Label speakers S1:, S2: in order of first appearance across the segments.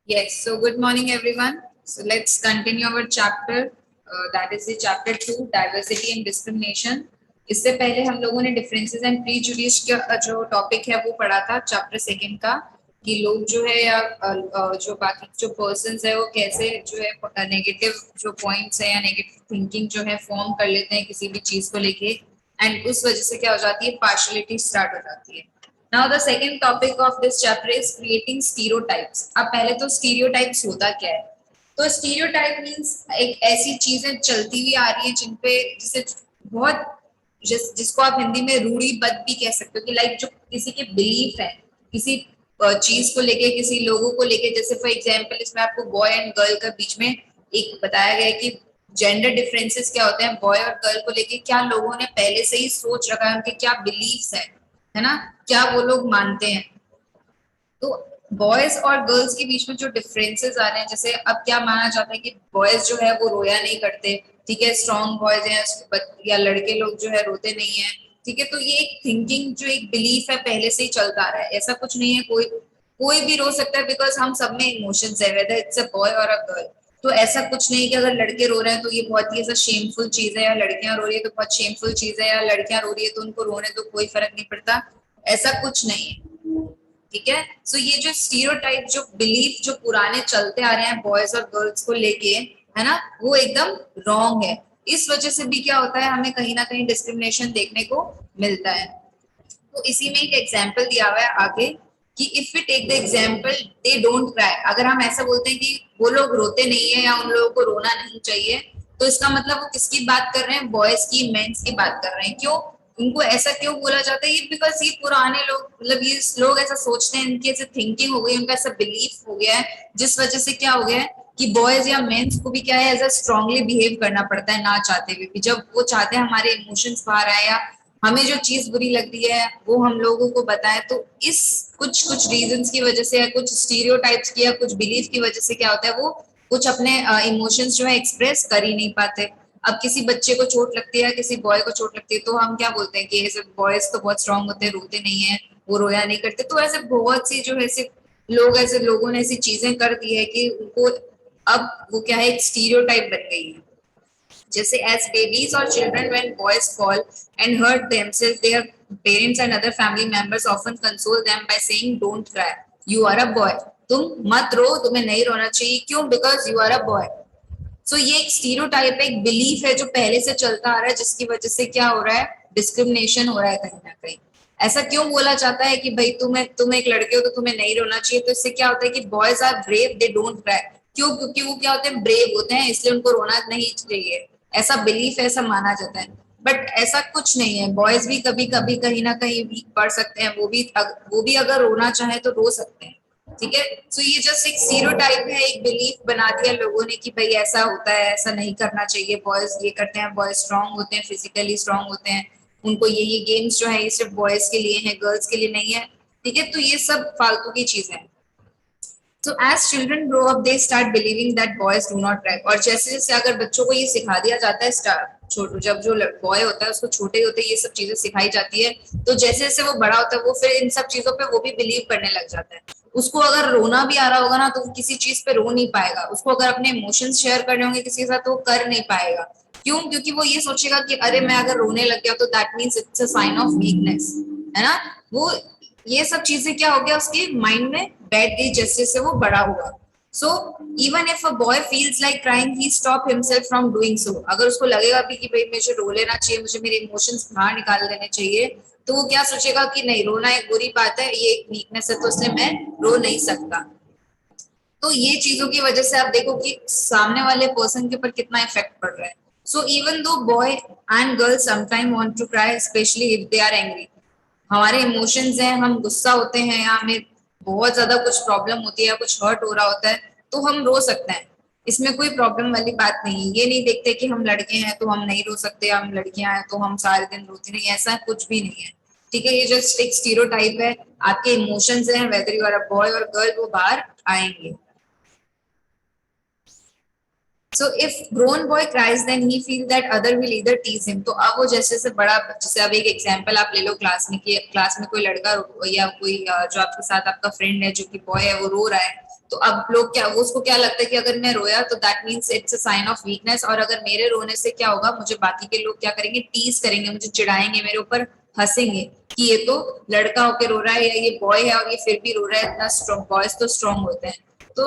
S1: Yes, so good morning, everyone. So let's continue our chapter. That is the chapter 2, diversity and discrimination. इससे पहले हम लोगों ने differences and prejudice का जो टॉपिक है वो पढ़ा था चैप्टर सेकंड का, कि लोग जो है या जो बाकी जो पर्सन्स है वो कैसे जो है नेगेटिव जो पॉइंट्स है या नेगेटिव थिंकिंग जो है फॉर्म कर लेते हैं किसी भी चीज को लेके, एंड उस वजह से क्या हो जाती है, पार्शलिटी स्टार्ट हो जाती है. Now the second topic of this chapter is creating stereotypes. अब पहले तो stereotypes होता क्या है? तो stereotype means एक ऐसी चीजें चलती हुई आ रही है जिनपे जिसे बहुत जिसको आप हिंदी में रूढ़िबद्ध भी कह सकते हो, कि लाइक जो किसी के बिलीफ है किसी चीज को लेके, किसी लोगों को लेके. जैसे फॉर एग्जाम्पल इसमें आपको बॉय एंड गर्ल का बीच में एक बताया गया है कि जेंडर डिफरेंसेस क्या होते हैं बॉय और गर्ल को लेके, क्या लोगों ने पहले से ही सोच रखा है, उनके क्या बिलीफ्स है ना, क्या वो लोग मानते हैं. तो बॉयज और गर्ल्स के बीच में जो डिफरेंसेस आ रहे हैं, जैसे अब क्या माना जाता है कि बॉयज जो है वो रोया नहीं करते, ठीक है, स्ट्रॉन्ग बॉयज हैं, या लड़के लोग जो है रोते नहीं है, ठीक है. तो ये एक थिंकिंग जो एक बिलीफ है पहले से ही चलता आ रहा है. ऐसा कुछ नहीं है, कोई कोई भी रो सकता है, बिकॉज हम सब में इमोशंस है, वेदर इट्स अ बॉय और अ गर्ल. तो ऐसा कुछ नहीं कि अगर लड़के रो रहे हैं तो ये बहुत ही ऐसा शेमफुल चीज है, या लड़कियां रो रही है तो बहुत शेमफुल चीज है, या लड़कियां रो रही है तो उनको रोने तो कोई फर्क नहीं पड़ता. ऐसा कुछ नहीं है, ठीक है. सो ये जो स्टीरियोटाइप जो बिलीफ जो पुराने चलते आ रहे हैं बॉयज और गर्ल्स को लेके, है ना, वो एकदम रॉन्ग है. इस वजह से भी क्या होता है, हमें कहीं ना कहीं डिस्क्रिमिनेशन देखने को मिलता है. तो इसी में एक एग्जाम्पल दिया हुआ है आगे, कि if we take the example they don't cry, अगर हम ऐसा बोलते हैं कि वो लोग रोते नहीं है या उन लोगों को रोना नहीं चाहिए, तो इसका मतलब वो किसकी बात कर रहे हैं, बॉयज की, मेंस की बात कर रहे हैं. क्यों उनको ऐसा क्यों बोला जाता है, ये बिकॉज ये पुराने लोग, मतलब ये लोग ऐसा सोचते हैं, इनकी ऐसे थिंकिंग हो गई, उनका ऐसा बिलीफ हो गया है, जिस वजह से क्या हो गया है कि बॉयज या मेंस को भी क्या है, एज अ स्ट्रांगली बिहेव करना पड़ता है ना चाहते हुए भी. जब वो चाहते हैं हमारे इमोशंस बाहर आए, या हमें जो चीज बुरी लगती है वो हम लोगों को बताएं, तो इस कुछ कुछ रीजंस की वजह से या कुछ स्टीरियोटाइप्स की या कुछ बिलीफ की वजह से क्या होता है, वो कुछ अपने इमोशंस जो है एक्सप्रेस कर ही नहीं पाते. अब किसी बच्चे को चोट लगती है, किसी बॉय को चोट लगती है, तो हम क्या बोलते हैं कि ऐसे बॉयज तो बहुत स्ट्रांग होते हैं, रोते नहीं है, वो रोया नहीं करते. तो ऐसे बहुत सी जो ऐसे लोग, ऐसे लोगों ने ऐसी चीजें कर दी है कि उनको अब वो क्या है, एक स्टीरियोटाइप बन गई है. जैसे as babies or children, when boys fall and hurt themselves, their parents and other family members often console them by saying don't cry, you are a boy, तुम मत रो, तुम्हें नहीं रोना चाहिए. क्यों? Because you are a boy. So ये एक stereotype, एक बिलीफ है जो पहले से चलता आ रहा है, जिसकी वजह से क्या हो रहा है, डिस्क्रिमिनेशन हो रहा है कहीं ना कहीं. ऐसा क्यों बोला जाता है कि भाई तुम एक लड़के हो तो तुम्हें नहीं रोना चाहिए. तो इससे क्या होता है कि boys are brave, they don't cry. क्यों? क्योंकि वो क्या होते हैं, ब्रेव होते हैं, इसलिए उनको रोना नहीं चाहिए. ऐसा बिलीफ, ऐसा माना जाता है. बट ऐसा कुछ नहीं है, बॉयज भी कभी कभी कहीं ना कहीं वीक पड़ सकते हैं, वो भी अगर रोना चाहे तो रो सकते हैं, ठीक है. सो ये जस्ट एक स्टीरियोटाइप है, एक बिलीफ बना दिया लोगों ने कि भाई ऐसा होता है, ऐसा नहीं करना चाहिए, बॉयज ये करते हैं, बॉयज स्ट्रांग होते हैं, फिजिकली स्ट्रांग होते हैं, उनको ये गेम्स जो है ये सिर्फ बॉयज के लिए हैं, गर्ल्स के लिए नहीं है, ठीक है. तो ये सब फालतू की चीजें हैं. So as children grow up, they start believing that boys do not cry. और जैसे जैसे अगर बच्चों को ये सिखा दिया जाता है, छोटे जब जो बॉय होता है उसको छोटे होते ये सब चीजें सिखाई जाती है, तो जैसे जैसे वो बड़ा होता है वो फिर इन सब चीजों पे वो भी बिलीव करने लग जाता है. उसको अगर रोना भी आ रहा होगा ना, तो वो किसी चीज पे रो नहीं पाएगा. उसको अगर अपने इमोशंस शेयर करने होंगे किसी के साथ, तो वो कर नहीं पाएगा. क्यों? क्योंकि वो ये सोचेगा कि अरे मैं अगर रोने लग गया तो that means it's a sign of weakness, है ना. वो ये सब चीजें क्या हो गया उसके माइंड में बैठ गई जैसे जैसे वो बड़ा हुआ. So even if a boy feels like crying, he stop himself from doing so. अगर उसको लगेगा भी कि भाई मुझे रो लेना चाहिए, मुझे मेरे इमोशंस बाहर निकाल देने चाहिए, तो वो क्या सोचेगा कि नहीं, रोना एक बुरी बात है, ये एक वीकनेस है, तो इसलिए मैं रो नहीं सकता. तो ये चीजों की वजह से आप देखो कि सामने वाले पर्सन के ऊपर कितना इफेक्ट पड़ रहा है. So even though boy and girl sometime want to cry, specially if they are angry. हमारे इमोशंस हैं, हम गुस्सा होते हैं या हमें बहुत ज्यादा कुछ प्रॉब्लम होती है या कुछ हर्ट हो रहा होता है, तो हम रो सकते हैं. इसमें कोई प्रॉब्लम वाली बात नहीं है. ये नहीं देखते कि हम लड़के हैं तो हम नहीं रो सकते, हम लड़कियां हैं तो हम सारे दिन रोती नहीं, ऐसा कुछ भी नहीं है, ठीक है. ये जस्ट एक स्टीरियोटाइप है. आपके इमोशंस हैं, whether you are a boy और गर्ल, वो बाहर आएंगे. So if grown boy cries, then he feel that other will either tease him. तो अब वो जैसे से बड़ा, जैसे अब एक एग्जांपल आप ले लो क्लास में, कि क्लास में कोई लड़का या कोई जो आपके साथ आपका फ्रेंड है जो कि बॉय है, वो रो रहा है, तो अब लोग क्या, वो उसको क्या लगता है कि अगर मैं रोया तो that means it's a sign of weakness, और अगर मेरे रोने से क्या होगा, मुझे बाकी के लोग क्या करेंगे, टीज करेंगे, मुझे चिढ़ाएंगे, मेरे ऊपर हंसेंगे कि ये तो लड़का होके रो रहा है या ये बॉय है और ये फिर भी रो रहा है, इतना स्ट्रॉन्ग, बॉयज तो स्ट्रॉन्ग होते हैं। तो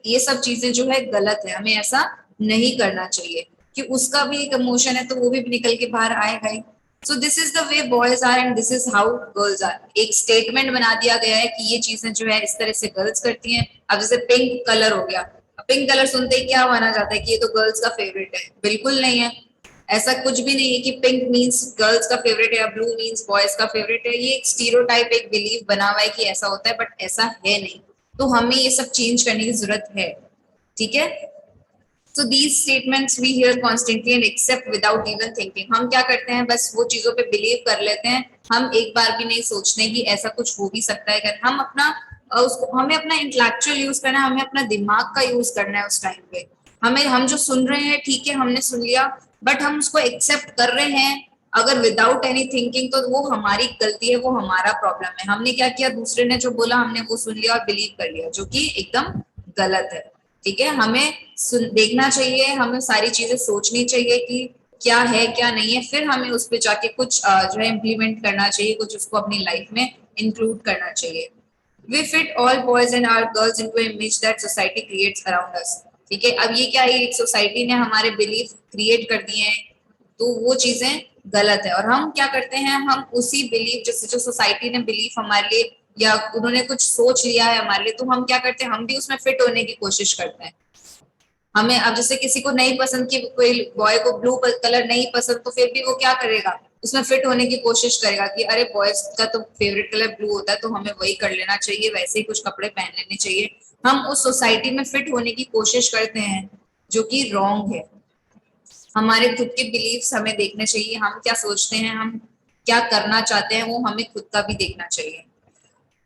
S1: ये सब चीजें जो है गलत है, हमें ऐसा नहीं करना चाहिए कि उसका भी एक इमोशन है तो वो भी निकल के बाहर आएगा ही। So this is the way boys are and this is how girls are. एक स्टेटमेंट बना दिया गया है कि ये चीजें जो है इस तरह से गर्ल्स करती हैं। अब जैसे पिंक कलर हो गया, पिंक कलर सुनते ही क्या माना जाता है कि ये तो गर्ल्स का फेवरेट है, बिल्कुल नहीं है। ऐसा कुछ भी नहीं है कि पिंक मींस गर्ल्स का फेवरेट है या ब्लू मींस बॉयज का फेवरेट है। ये एक स्टीरियोटाइप, एक बिलीव बना हुआ है कि ऐसा होता है, बट ऐसा है नहीं। तो हमें ये सब चेंज करने की जरूरत है, ठीक है। So these statements we hear constantly and accept without even thinking. हम क्या करते हैं, बस वो चीजों पे बिलीव कर लेते हैं, हम एक बार भी नहीं सोचते कि ऐसा कुछ हो भी सकता है। अगर हम अपना उसको, हमें अपना इंटेलेक्चुअल यूज करना है, हमें अपना दिमाग का यूज करना है उस टाइम पे। हमें, हम जो सुन रहे हैं ठीक है, हमने सुन लिया, बट हम उसको एक्सेप्ट कर रहे हैं अगर विदाउट एनी थिंकिंग, तो वो हमारी गलती है, वो हमारा प्रॉब्लम है। हमने क्या किया, दूसरे ने जो बोला हमने वो सुन लिया और बिलीव कर लिया, जो कि एकदम गलत है, ठीक है। हमें देखना चाहिए, हमें सारी चीजें सोचनी चाहिए कि क्या है क्या नहीं है, फिर हमें उस पर जाके कुछ जो है इम्प्लीमेंट करना चाहिए, कुछ उसको अपनी लाइफ में इंक्लूड करना चाहिए। We fit all boys and our girls into an image that society creates around us. ठीक है, अब ये क्या है, एक सोसाइटी ने हमारे बिलीफ क्रिएट कर दिए हैं, तो वो चीजें गलत है। और हम क्या करते हैं, हम उसी बिलीफ, जैसे जो सोसाइटी ने बिलीफ हमारे लिए या उन्होंने कुछ सोच लिया है हमारे लिए, तो हम क्या करते हैं, हम भी उसमें फिट होने की कोशिश करते हैं। हमें अब जैसे किसी को नहीं पसंद, कि कोई बॉय को ब्लू कलर नहीं पसंद, तो फिर भी वो क्या करेगा, उसमें फिट होने की कोशिश करेगा कि अरे बॉयज का तो फेवरेट कलर ब्लू होता है, तो हमें वही कर लेना चाहिए, वैसे ही कुछ कपड़े पहन लेने चाहिए। हम उस सोसाइटी में फिट होने की कोशिश करते हैं, जो कि रॉन्ग है। हमारे खुद के बिलीव्स हमें देखने चाहिए, हम क्या सोचते हैं, हम क्या करना चाहते हैं, वो हमें खुद का भी देखना चाहिए।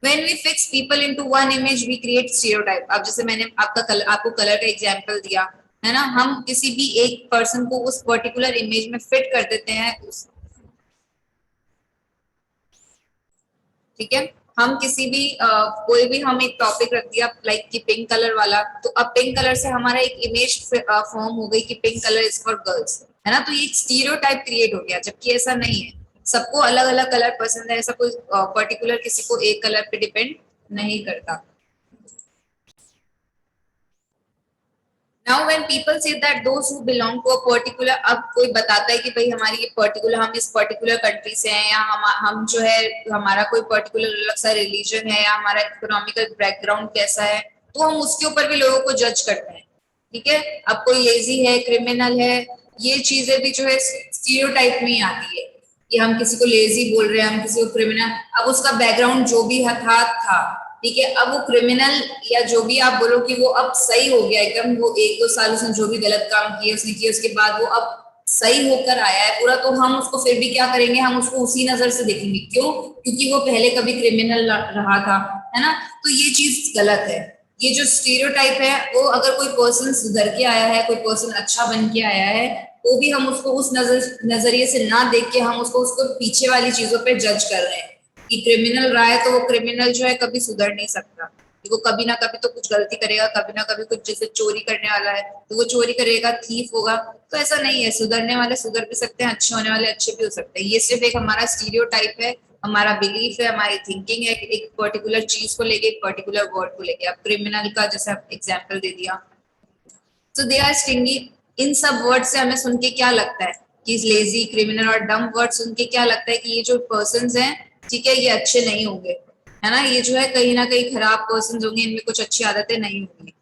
S1: When we fix people into one image, we create stereotype. अब जैसे मैंने आपको कलर का एग्जांपल दिया है ना, हम किसी भी एक पर्सन को उस पर्टिकुलर इमेज में फिट कर देते हैं, ठीक है। हम किसी भी कोई भी हम एक टॉपिक रख दिया लाइक कि पिंक कलर वाला, तो अब पिंक कलर से हमारा एक इमेज फॉर्म हो गई कि pink colour is for girls, है ना। तो ये एक स्टीरियोटाइप क्रिएट हो गया, जबकि ऐसा नहीं है। सबको अलग अलग कलर पसंद है, ऐसा कोई पर्टिकुलर किसी को एक कलर पे डिपेंड नहीं करता। Now when people say that those who belong to a particular, अब कोई बताता है कि भाई हमारी ये पर्टिकुलर, हम इस पर्टिकुलर कंट्री से हैं, या हम जो है हमारा कोई पर्टिकुलर अलग सा रिलीजन है, या हमारा इकोनॉमिकल बैकग्राउंड कैसा है, तो हम उसके ऊपर भी लोगों को जज करते हैं, ठीक है। अब कोई लेजी है, क्रिमिनल है, ये चीजें भी जो है स्टीरियोटाइप में ही आती है कि हम किसी को लेजी बोल रहे हैं, हम किसी को क्रिमिनल, अब उसका बैकग्राउंड जो भी था, ठीक है। अब वो क्रिमिनल या जो भी आप बोलो कि वो अब सही हो गया एकदम, वो एक दो साल उसने जो भी गलत काम किए उसने किए, उसके बाद वो अब सही होकर आया है पूरा, तो हम उसको फिर भी क्या करेंगे, हम उसको उसी नजर से देखेंगे। क्यों? क्योंकि वो पहले कभी क्रिमिनल रहा था, है ना। तो ये चीज गलत है। ये जो स्टीरियोटाइप है, वो अगर कोई पर्सन सुधर के आया है, कोई पर्सन अच्छा बन के आया है, वो भी हम उसको उस नजरिए से ना देख के हम उसको पीछे वाली चीजों पे जज कर रहे हैं कि क्रिमिनल रहा है तो वो क्रिमिनल जो है कभी सुधर नहीं सकता, वो कभी ना कभी तो कुछ गलती करेगा, कभी ना कभी कुछ, जैसे चोरी करने वाला है तो वो चोरी करेगा, थीफ होगा। तो ऐसा नहीं है, सुधरने वाले सुधर भी सकते हैं, अच्छे होने वाले अच्छे भी हो सकते हैं। ये सिर्फ एक हमारा स्टीरियोटाइप है, हमारा बिलीफ है, हमारी थिंकिंग है एक पर्टिकुलर चीज को लेके, एक पर्टिकुलर वर्ड को लेके। अब क्रिमिनल का जैसे एग्जाम्पल दे दिया, तो दे आर स्टिंगी। इन सब वर्ड से हमें सुन के क्या लगता है कि लेजी, क्रिमिनल और डम वर्ड सुन के क्या लगता है कि ये जो पर्सन हैं, ठीक है, ये अच्छे नहीं होंगे, है ना, ये जो है कहीं ना कहीं खराब पर्सन होंगे, इनमें कुछ अच्छी आदतें नहीं होंगी।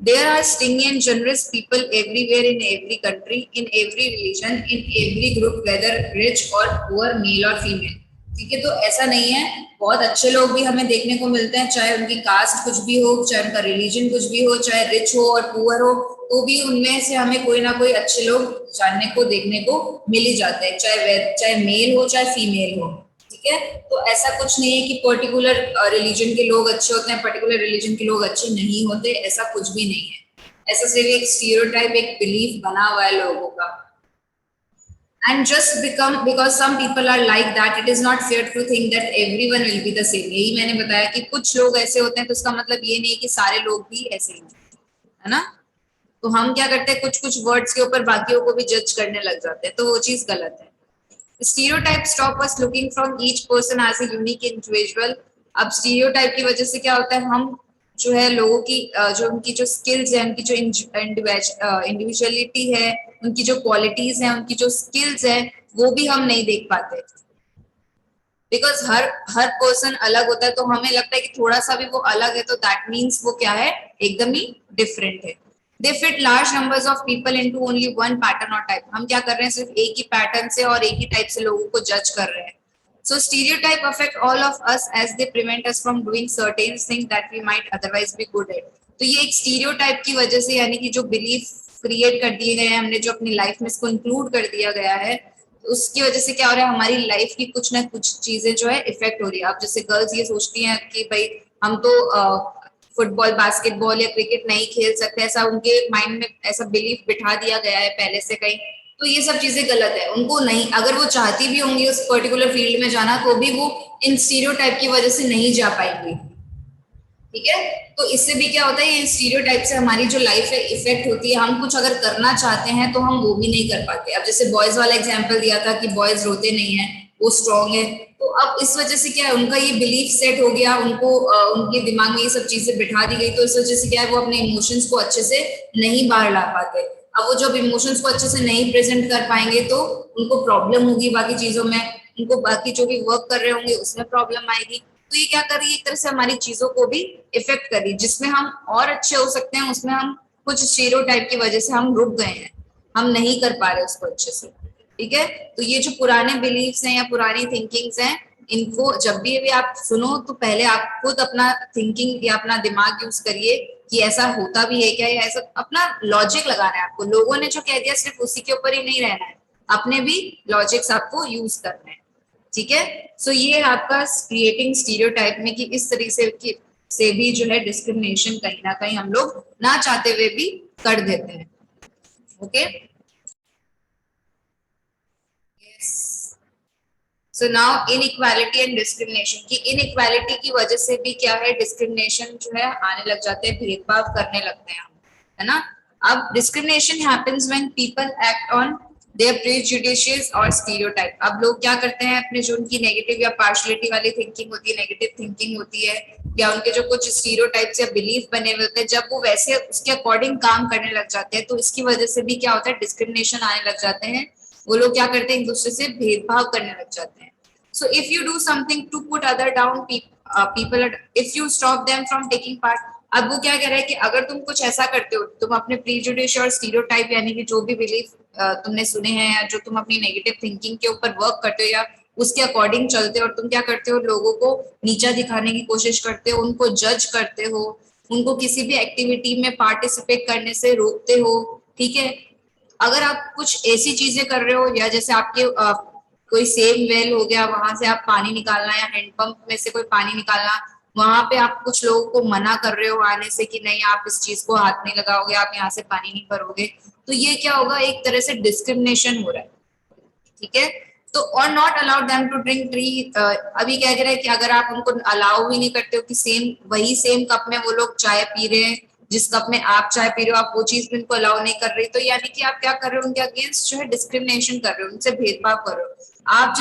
S1: There are stingy and generous people everywhere in every country, in every religion, in every group, whether rich or poor, male or female. ठीक है, तो ऐसा नहीं है, बहुत अच्छे लोग भी हमें देखने को मिलते हैं, चाहे उनकी कास्ट कुछ भी हो, चाहे उनका रिलीजन कुछ भी हो, चाहे रिच हो और पुअर हो, तो भी उनमें से हमें कोई ना कोई अच्छे लोग जानने को देखने को मिल ही जाते हैं, चाहे मेल हो चाहे फीमेल हो, ठीक है। तो ऐसा कुछ नहीं है कि पर्टिकुलर रिलीजन के लोग अच्छे होते हैं, पर्टिकुलर रिलीजन के लोग अच्छे नहीं होते, ऐसा कुछ भी नहीं है। ऐसा सिर्फ एक स्टीरियोटाइप, एक बिलीफ बना हुआ है लोगों का। And just become because some people are like that, it is not fair to think that everyone will be the same. यही मैंने बताया कि कुछ लोग ऐसे होते हैं, तो उसका मतलब ये नहीं है कि सारे लोग भी ऐसे ही है ना। तो हम क्या करते हैं, कुछ कुछ वर्ड्स के ऊपर बाकियों को भी जज करने लग जाते हैं, तो वो चीज गलत है। Stereotype stop us looking from each person as a unique individual. अब स्टीरियोटाइप की वजह से क्या होता है, हम जो है लोगों की जो उनकी जो स्किल्स है, उनकी जो इंडिविजुअलिटी है, उनकी जो क्वालिटीज है, उनकी जो स्किल्स है, वो भी हम नहीं देख पाते। बिकॉज हर पर्सन अलग होता है, तो हमें लगता है कि थोड़ा सा भी वो अलग है तो दैट मीन्स वो क्या है, एकदम ही डिफरेंट है। दे fit large numbers of people into only one pattern और टाइप। हम क्या कर रहे हैं, सिर्फ एक ही पैटर्न से और एक ही टाइप से लोगों को जज कर रहे हैं। So stereotype affect all of us as they prevent us from doing certain things that we might otherwise be good at. तो ये एक stereotype की वजह से, यानी कि जो belief create कर दिए गए हैं हमने, जो अपनी लाइफ में इसको इंक्लूड कर दिया गया है, उसकी वजह से क्या हो रहा है, हमारी लाइफ की कुछ ना कुछ चीजें जो है इफेक्ट हो रही है। अब जैसे गर्ल्स ये सोचती हैं कि भाई हम तो फुटबॉल, बास्केटबॉल या क्रिकेट नहीं खेल सकते, ऐसा उनके माइंड में ऐसा बिलीफ बिठा दिया गया है पहले से कहीं। तो ये सब चीजें गलत है। उनको नहीं, अगर वो चाहती भी होंगी उस पर्टिकुलर फील्ड में जाना, तो भी वो इन स्टीरियोटाइप की वजह से नहीं जा पाएंगी। ठीक है, तो इससे भी क्या होता है, ये स्टीरियोटाइप से हमारी जो लाइफ है इफेक्ट होती है। हम कुछ अगर करना चाहते हैं तो हम वो भी नहीं कर पाते। अब जैसे बॉयज वाला एग्जांपल दिया था कि बॉयज रोते नहीं है, वो स्ट्रांग है, तो अब इस वजह से क्या है, उनका ये बिलीफ सेट हो गया, उनको उनके दिमाग में ये सब चीजें बिठा दी गई, तो इस वजह से क्या है, वो अपने इमोशंस को अच्छे से नहीं बाहर ला पाते। अब वो जब इमोशंस को अच्छे से नहीं प्रेजेंट कर पाएंगे तो उनको प्रॉब्लम होगी बाकी चीजों में, उनको बाकी जो भी वर्क कर रहे होंगे उसमें प्रॉब्लम आएगी। तो ये क्या कर रही है, एक तरह से हमारी चीजों को भी इफेक्ट कर रही है। जिसमें हम और अच्छे हो सकते हैं, उसमें हम कुछ स्टीरियोटाइप की वजह से हम रुक गए हैं, हम नहीं कर पा रहे उसको अच्छे से। ठीक है, तो ये जो पुराने बिलीफ्स हैं या पुरानी थिंकिंग्स हैं, इनको जब भी आप सुनो तो पहले आप खुद अपना थिंकिंग या अपना दिमाग यूज करिए कि ऐसा होता भी है क्या, या ऐसा अपना लॉजिक लगाना है आपको। लोगों ने जो कह दिया सिर्फ उसी के ऊपर ही नहीं रहना है, अपने भी लॉजिक्स आपको यूज करने हैं। ठीक है, सो ये आपका क्रिएटिंग स्टीरियोटाइप में कि इस तरीके से भी जो है डिस्क्रिमिनेशन कहीं ना कहीं हम लोग ना चाहते हुए भी कर देते हैं। Okay, so now inequality and discrimination. की इनइक्वालिटी की वजह से भी क्या है, डिस्क्रिमिनेशन जो है आने लग जाते हैं, भेदभाव करने लगते हैं हम, है ना। अब discrimination happens when people act on their prejudicious और स्टीरियोटाइप। अब लोग क्या करते हैं, अपने जो उनकी नेगेटिव या पार्शियलिटी वाली थिंकिंग होती है, नेगेटिव थिंकिंग होती है, या उनके जो कुछ स्टीरियोटाइप्स या बिलीफ बने हुए होते हैं, जब वो वैसे उसके अकॉर्डिंग काम करने लग जाते हैं, तो इसकी वजह से भी क्या होता है, डिस्क्रिमिनेशन आने लग जाते हैं। वो लोग क्या करते हैं, एक दूसरे से भेदभाव करने लग जाते हैं। So if you do something to put other down, people, if you stop them from taking part, अब वो क्या कह रहा है कि अगर तुम कुछ ऐसा करते हो, तुम अपने प्रीजुडिश और स्टीरियोटाइप यानी कि जो भी बिलीफ तुमने सुने हैं, या जो तुम अपनी नेगेटिव थिंकिंग के ऊपर वर्क करते हो या उसके अकॉर्डिंग चलते हो, और तुम क्या करते हो, लोगों को नीचा दिखाने की कोशिश करते हो, उनको जज करते हो, उनको किसी भी एक्टिविटी में पार्टिसिपेट करने से रोकते हो। ठीक है, अगर आप कुछ ऐसी चीजें कर रहे हो, या जैसे आपके कोई सेम वेल हो गया, वहां से आप पानी निकालना, या हैंडपंप में से कोई पानी निकालना, वहां पे आप कुछ लोगों को मना कर रहे हो आने से कि नहीं आप इस चीज को हाथ नहीं लगाओगे, आप यहाँ से पानी नहीं भरोगे, तो ये क्या होगा, एक तरह से डिस्क्रिमिनेशन हो रहा है। ठीक है, तो और not allowed them to drink tea. अभी क्या कह रहे हैं कि अगर आप उनको अलाउ भी नहीं करते हो कि वही सेम कप में वो लोग चाय पी रहे हैं, जिस कप में आप चाय पी रहे हो, आप वो चीज भी उनको अलाउ नहीं कर रही, तो यानी कि आप क्या कर रहे हो, उनके अगेंस्ट जो है डिस्क्रिमिनेशन कर रहे हो, उनसे भेदभाव कर रहे हो। आप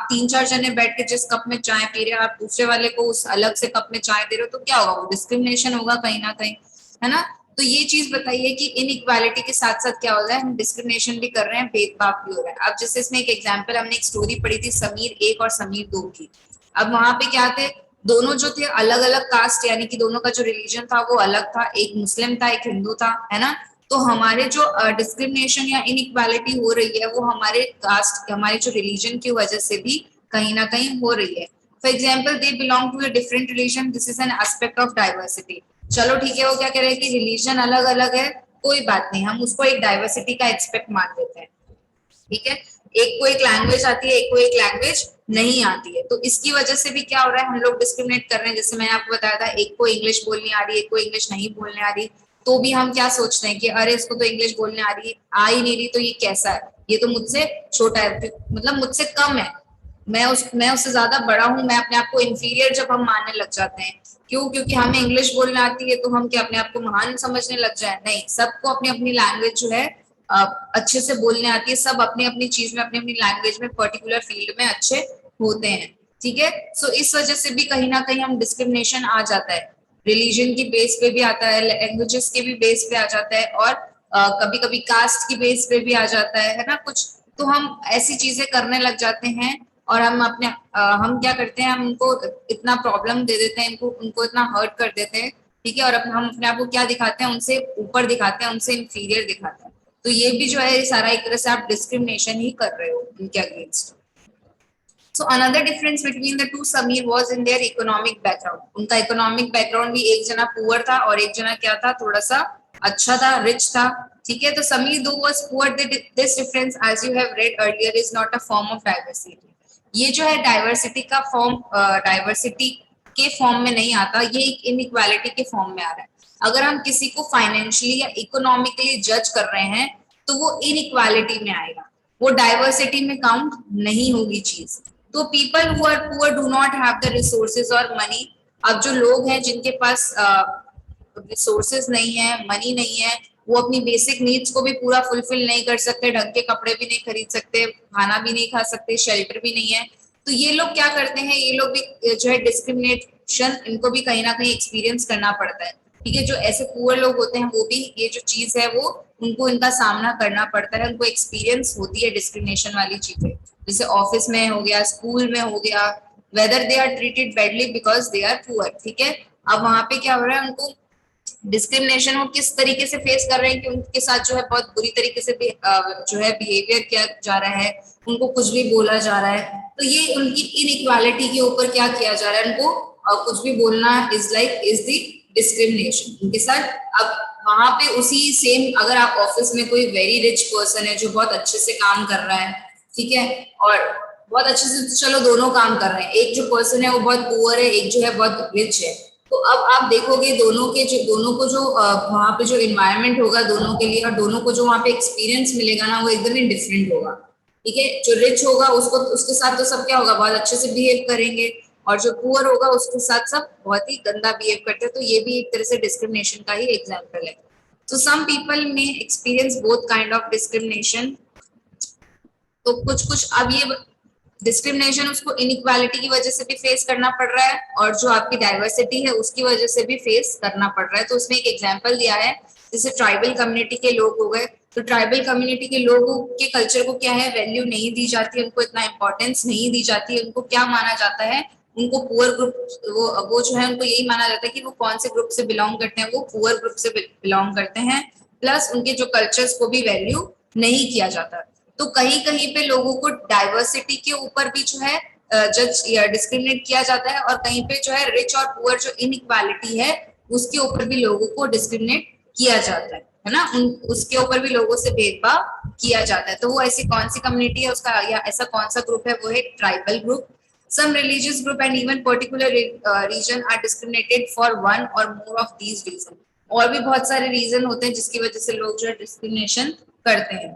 S1: 3-4 जने बैठ के जिस कप में चाय पी रहे हो, आप दूसरे वाले को उस अलग से कप में चाय दे रहे हो, तो क्या होगा, वो डिस्क्रिमिनेशन होगा कहीं ना कहीं, है ना। तो ये चीज बताइए कि इनइक्वालिटी के साथ साथ क्या हो रहा है, हम डिस्क्रिमिनेशन भी कर रहे हैं, भेदभाव भी हो रहा है। अब जैसे इसमें एक एग्जांपल, हमने एक स्टोरी पढ़ी थी समीर 1 और समीर 2 की। अब वहां पे क्या थे, दोनों जो थे अलग अलग कास्ट, यानी कि दोनों का जो रिलीजन था वो अलग था, एक मुस्लिम था एक हिंदू था, है ना। तो हमारे जो डिस्क्रिमिनेशन या इनइक्वालिटी हो रही है, वो हमारे कास्ट, हमारे जो रिलीजन की वजह से भी कहीं ना कहीं हो रही है। For example, they belong to a different religion, this is an aspect of diversity. चलो ठीक है, वो क्या कह रहे हैं कि रिलीजन अलग अलग है, कोई बात नहीं, हम उसको एक डाइवर्सिटी का एक्सपेक्ट मान लेते हैं। ठीक है, एक को एक लैंग्वेज आती है, एक को एक लैंग्वेज नहीं आती है, तो इसकी वजह से भी क्या हो रहा है, हम लोग डिस्क्रिमिनेट कर रहे हैं। जैसे मैंने आपको बताया था, एक को इंग्लिश बोलनी आ रही है, एक को इंग्लिश नहीं बोलने आ रही, तो भी हम क्या सोचते हैं कि अरे इसको तो इंग्लिश बोलने आ रही, आ ही नहीं रही, तो ये कैसा है। ये तो मुझसे छोटा है, मतलब मुझसे कम है, मैं उससे ज्यादा बड़ा हूँ, मैं अपने आप को इंफीरियर जब हम मानने लग जाते हैं। क्यों? क्योंकि हमें इंग्लिश बोलने आती है तो हम क्या अपने आप को महान समझने लग जाए? नहीं, सबको अपनी अपनी लैंग्वेज जो है अच्छे से बोलने आती है, सब अपनी अपनी चीज में, अपनी अपनी लैंग्वेज में, पर्टिकुलर फील्ड में अच्छे होते हैं। ठीक है, सो इस वजह से भी कहीं ना कहीं हम डिस्क्रिमिनेशन आ जाता है, रिलीजन की बेस पे भी आता है, लैंग्वेजेस के भी बेस पे आ जाता है, और कभी कभी कास्ट की बेस पे भी आ जाता है ना कुछ। तो हम ऐसी चीजें करने लग जाते हैं, और हम क्या करते हैं, हम उनको इतना प्रॉब्लम दे देते हैं, इनको उनको इतना हर्ट कर देते हैं। ठीक है, और हम अपने आप को क्या दिखाते हैं, उनसे ऊपर दिखाते हैं, उनसे इंफीरियर दिखाते हैं। तो ये भी जो है सारा एक तरह से आप डिस्क्रिमिनेशन ही कर रहे हो उनके against. So another difference between the two Samir was in their economic background. उनका economic background भी, एक जना poor था और एक जना क्या था, थोड़ा सा अच्छा था, rich था। ठीक है, तो Samir though was poor, this difference as you have read earlier is not a form of diversity. ये जो है डाइवर्सिटी का फॉर्म, डाइवर्सिटी के फॉर्म में नहीं आता, ये एक इनइक्वालिटी के फॉर्म में आ रहा है। अगर हम किसी को फाइनेंशियली या इकोनॉमिकली जज कर रहे हैं तो वो इनइक्वालिटी में आएगा, वो डाइवर्सिटी में काउंट नहीं होगी चीज। तो people who are poor do not have the resources और मनी। अब जो लोग हैं जिनके पास रिसोर्सेज नहीं है, मनी नहीं है, वो अपनी बेसिक नीड्स को भी पूरा फुलफिल नहीं कर सकते, ढंग के कपड़े भी नहीं खरीद सकते, खाना भी नहीं खा सकते, शेल्टर भी नहीं है, तो ये लोग क्या करते हैं, ये लोग भी जो है डिस्क्रिमिनेशन इनको भी कहीं ना कहीं एक्सपीरियंस करना पड़ता है। ठीक है, जो ऐसे पुअर लोग होते हैं वो भी ये जो चीज है वो उनको इनका सामना करना पड़ता है, उनको एक्सपीरियंस होती है डिस्क्रिमिनेशन वाली चीजें, जैसे ऑफिस में हो गया, स्कूल में हो गया, whether they are treated badly because they are poor. ठीक है, अब वहां पे क्या हो रहा है, उनको डिस्क्रिमिनेशन वो किस तरीके से फेस कर रहे हैं कि उनके साथ जो है बहुत बुरी तरीके से जो है बिहेवियर किया जा रहा है, उनको कुछ भी बोला जा रहा है। तो ये उनकी इनइक्वालिटी के ऊपर क्या किया जा रहा है, उनको कुछ भी बोलना इज द डिस्क्रिमिनेशन उनके साथ। अब वहां पे उसी सेम, अगर आप ऑफिस में कोई वेरी रिच पर्सन है जो बहुत अच्छे से काम कर रहा है, ठीक है, और बहुत अच्छे से, तो चलो दोनों काम कर रहे हैं, एक जो पर्सन है वो बहुत पुअर है, एक जो है बहुत रिच है, तो अब आप देखोगे दोनों को जो वहां पे जो इन्वायरमेंट होगा दोनों के लिए, और दोनों को जो वहां पे एक्सपीरियंस मिलेगा ना, वो एकदम ही डिफरेंट होगा। ठीक है, जो रिच होगा उसको, उसके साथ तो सब क्या होगा, बहुत अच्छे से बिहेव करेंगे, और जो पुअर होगा उसके साथ सब बहुत ही गंदा बिहेव करते हैं। तो ये भी एक तरह से डिस्क्रिमिनेशन का ही एग्जाम्पल है। तो सम पीपल में experience both kind of discrimination. तो कुछ कुछ, अब ये डिस्क्रिमिनेशन उसको इनइक्वालिटी की वजह से भी फेस करना पड़ रहा है, और जो आपकी डाइवर्सिटी है उसकी वजह से भी फेस करना पड़ रहा है। तो उसमें एक एग्जांपल दिया है, जैसे ट्राइबल कम्युनिटी के लोग हो गए, तो ट्राइबल कम्युनिटी के लोगों के कल्चर को क्या है, वैल्यू नहीं दी जाती, उनको इतना इंपॉर्टेंस नहीं दी जाती है, उनको क्या माना जाता है, उनको पुअर ग्रुप, वो जो है उनको यही माना जाता है कि वो कौन से ग्रुप से बिलोंग करते हैं, वो पुअर ग्रुप से बिलोंग करते हैं, प्लस उनके जो कल्चर्स को भी वैल्यू नहीं किया जाता। तो कहीं कहीं पे लोगों को डाइवर्सिटी के ऊपर भी जो है जज या डिस्क्रिमिनेट किया जाता है, और कहीं पे जो है रिच और पुअर जो इनइक्वालिटी है उसके ऊपर भी लोगों को डिस्क्रिमिनेट किया जाता है ना, उसके ऊपर भी लोगों से भेदभाव किया जाता है। तो वो ऐसी कौन सी कम्युनिटी है उसका, या ऐसा कौन सा ग्रुप है, वो है tribal group. Some religious group and even particular region are discriminated for one or more of these reasons. और भी बहुत सारे रीजन होते हैं जिसकी वजह से लोग जो है डिस्क्रिमिनेशन करते हैं।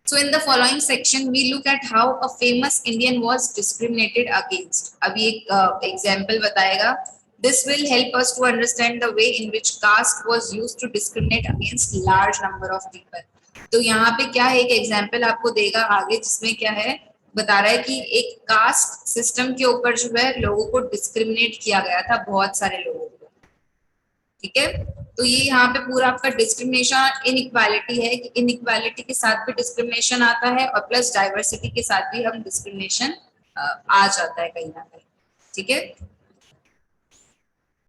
S1: So in the following section, we look at how a famous Indian was discriminated against. अभी एक example बताएगा. This will help us to understand the way in which caste was used to discriminate against large number of people. तो यहाँ पे क्या है, एक example आपको देगा आगे, जिसमें क्या है, बता रहा है कि एक कास्ट सिस्टम के ऊपर जो है लोगों को डिस्क्रिमिनेट किया गया था, बहुत सारे लोगों को। ठीक है, तो ये यहाँ पे पूरा आपका डिस्क्रिमिनेशन इनइक्वालिटी है, कि इनइक्वालिटी के साथ भी डिस्क्रिमिनेशन आता है, और प्लस डाइवर्सिटी के साथ भी हम डिस्क्रिमिनेशन आ जाता है कहीं ना कहीं। ठीक है,